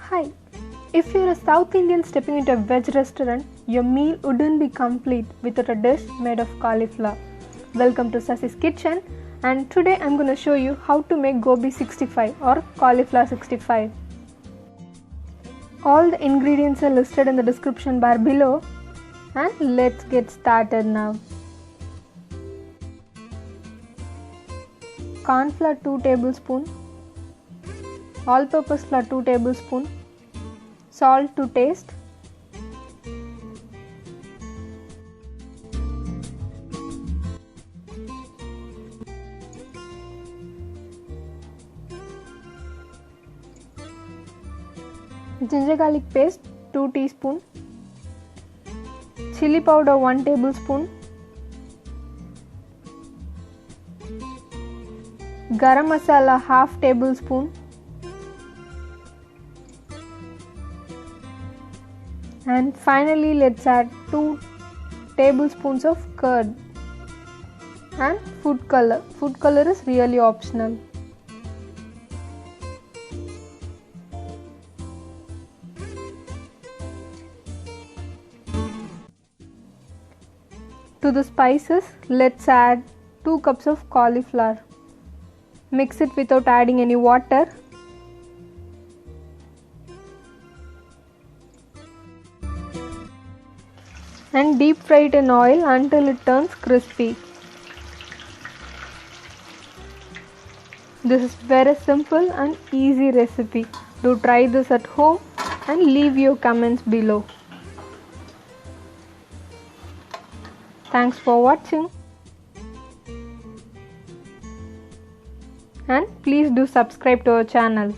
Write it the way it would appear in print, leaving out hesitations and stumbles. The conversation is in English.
Hi, if you're a South Indian stepping into a veg restaurant, your meal wouldn't be complete without a dish made of cauliflower. Welcome to Sasi's Kitchen, and today I'm going to show you how to make Gobi 65 or cauliflower 65. All the ingredients are listed in the description bar below, and let's get started now. Corn flour 2 tablespoons, all-purpose flour 2 tablespoons, salt to taste, ginger garlic paste 2 teaspoons, chili powder 1 tablespoon, garam masala half tablespoon, and finally let's add 2 tablespoons of curd and food color. Food color is really optional. To the spices, let's add 2 cups of cauliflower. Mix it without adding any water. And deep fry it in oil until it turns crispy. This is very simple and easy recipe. Do try this at home and leave your comments below. Thanks for watching, and please do subscribe to our channel.